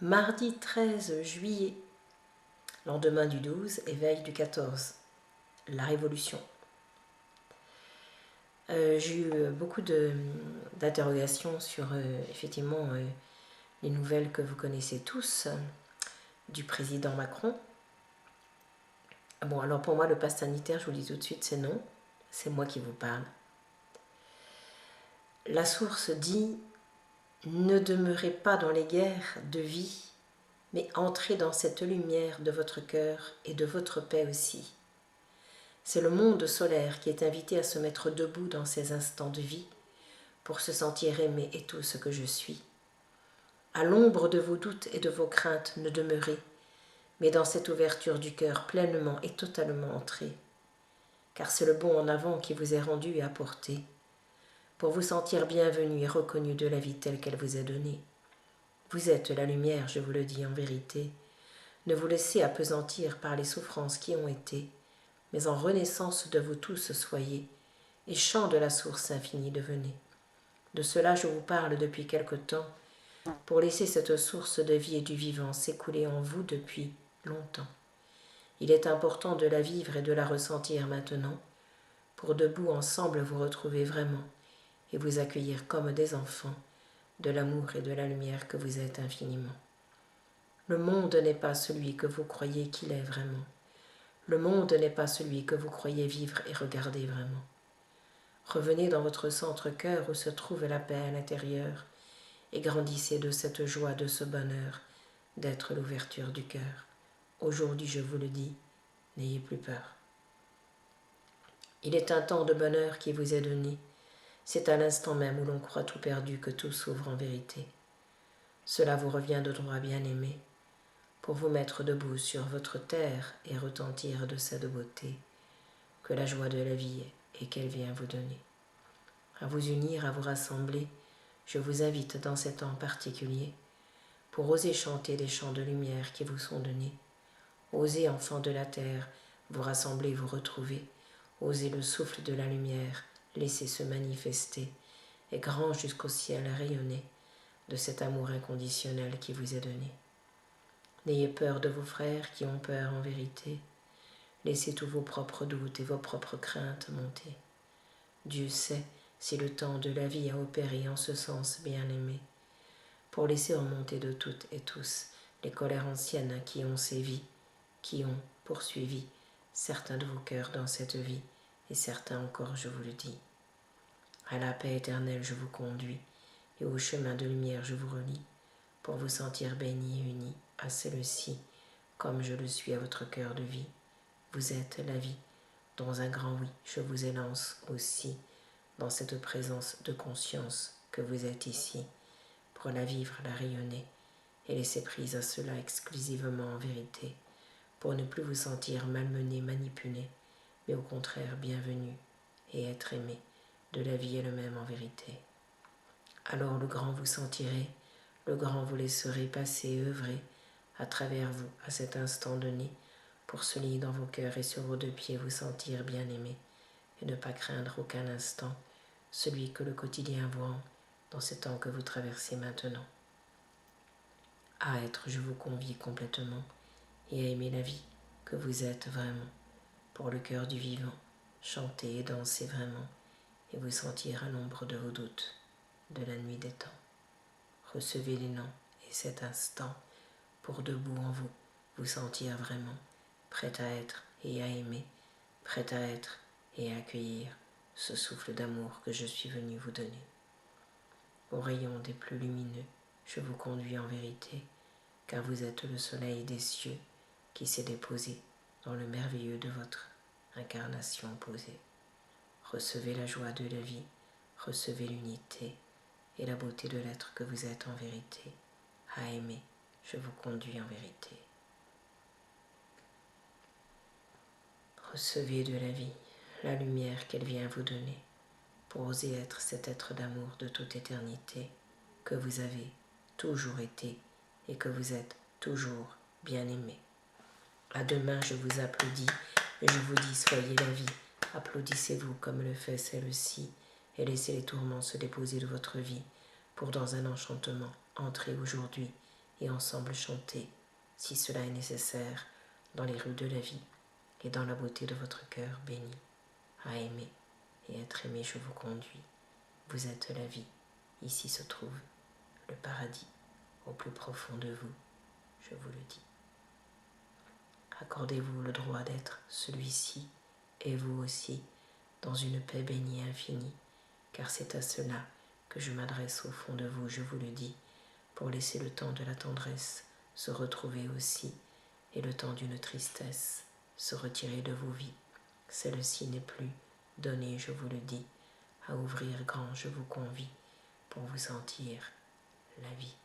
Mardi 13 juillet, lendemain du 12 et veille du 14, la Révolution. J'ai eu beaucoup d'interrogations sur effectivement les nouvelles que vous connaissez tous du président Macron. Bon, alors pour moi, le pass sanitaire, je vous le dis tout de suite, c'est non. C'est moi qui vous parle. La source dit « Ne demeurez pas dans les guerres de vie, mais entrez dans cette lumière de votre cœur et de votre paix aussi. » C'est le monde solaire qui est invité à se mettre debout dans ces instants de vie pour se sentir aimé et tout ce que je suis. À l'ombre de vos doutes et de vos craintes, ne demeurez, mais dans cette ouverture du cœur pleinement et totalement entrée. Car c'est le bond en avant qui vous est rendu et apporté, pour vous sentir bienvenu et reconnu de la vie telle qu'elle vous est donnée. Vous êtes la lumière, je vous le dis en vérité. Ne vous laissez appesantir par les souffrances qui ont été, mais en renaissance de vous tous soyez, et chant de la source infinie devenez. De cela je vous parle depuis quelque temps, pour laisser cette source de vie et du vivant s'écouler en vous depuis longtemps. Il est important de la vivre et de la ressentir maintenant, pour debout ensemble vous retrouver vraiment, et vous accueillir comme des enfants, de l'amour et de la lumière que vous êtes infiniment. Le monde n'est pas celui que vous croyez qu'il est vraiment. Le monde n'est pas celui que vous croyez vivre et regarder vraiment. Revenez dans votre centre-cœur où se trouve la paix à l'intérieur et grandissez de cette joie, de ce bonheur, d'être l'ouverture du cœur. Aujourd'hui, je vous le dis, n'ayez plus peur. Il est un temps de bonheur qui vous est donné. C'est à l'instant même où l'on croit tout perdu que tout s'ouvre en vérité. Cela vous revient de droit bien-aimé, pour vous mettre debout sur votre terre et retentir de cette beauté que la joie de la vie est et qu'elle vient vous donner. À vous unir, à vous rassembler, je vous invite dans ces temps particuliers pour oser chanter des chants de lumière qui vous sont donnés. Osez, enfants de la terre, vous rassembler, vous retrouver. Osez le souffle de la lumière, laisser se manifester et grand jusqu'au ciel rayonner de cet amour inconditionnel qui vous est donné. N'ayez peur de vos frères qui ont peur en vérité. Laissez tous vos propres doutes et vos propres craintes monter. Dieu sait si le temps de la vie a opéré en ce sens bien-aimé, pour laisser remonter de toutes et tous les colères anciennes qui ont sévi, qui ont poursuivi certains de vos cœurs dans cette vie, et certains encore, je vous le dis. À la paix éternelle je vous conduis, et au chemin de lumière je vous relie, pour vous sentir bénis et unis à celle-ci, comme je le suis à votre cœur de vie. Vous êtes la vie, dans un grand oui, je vous élance aussi, dans cette présence de conscience que vous êtes ici, pour la vivre, la rayonner, et laisser prise à cela exclusivement en vérité, pour ne plus vous sentir malmené, manipulé, mais au contraire bienvenu, et être aimé, de la vie elle-même en vérité. Alors le grand vous sentirez, le grand vous laisserez passer et œuvrer à travers vous à cet instant donné, pour se lier dans vos cœurs et sur vos deux pieds vous sentir bien aimé, et ne pas craindre aucun instant celui que le quotidien vous rend dans ces temps que vous traversez maintenant. À être, je vous convie complètement, et à aimer la vie que vous êtes vraiment, pour le cœur du vivant, chanter et danser vraiment, et vous sentir à l'ombre de vos doutes, de la nuit des temps. Recevez l'élan et cet instant, pour debout en vous, vous sentir vraiment, prêt à être et à aimer, prêt à être et à accueillir ce souffle d'amour que je suis venu vous donner. Au rayon des plus lumineux, je vous conduis en vérité, car vous êtes le soleil des cieux qui s'est déposé dans le merveilleux de votre incarnation posée. Recevez la joie de la vie, recevez l'unité et la beauté de l'être que vous êtes en vérité. À aimer, je vous conduis en vérité. Recevez de la vie la lumière qu'elle vient vous donner, pour oser être cet être d'amour de toute éternité que vous avez toujours été et que vous êtes toujours bien aimé. À demain, je vous applaudis et je vous dis soyez la vie. Applaudissez-vous comme le fait celle-ci et laissez les tourments se déposer de votre vie pour dans un enchantement entrer aujourd'hui et ensemble chanter, si cela est nécessaire, dans les rues de la vie et dans la beauté de votre cœur béni. À aimer et être aimé, je vous conduis. Vous êtes la vie, ici se trouve le paradis, au plus profond de vous, je vous le dis. Accordez-vous le droit d'être celui-ci et vous aussi, dans une paix bénie infinie, car c'est à cela que je m'adresse au fond de vous, je vous le dis, pour laisser le temps de la tendresse se retrouver aussi, et le temps d'une tristesse se retirer de vos vies. Celle-ci n'est plus donnée, je vous le dis, à ouvrir grand, je vous convie, pour vous sentir la vie.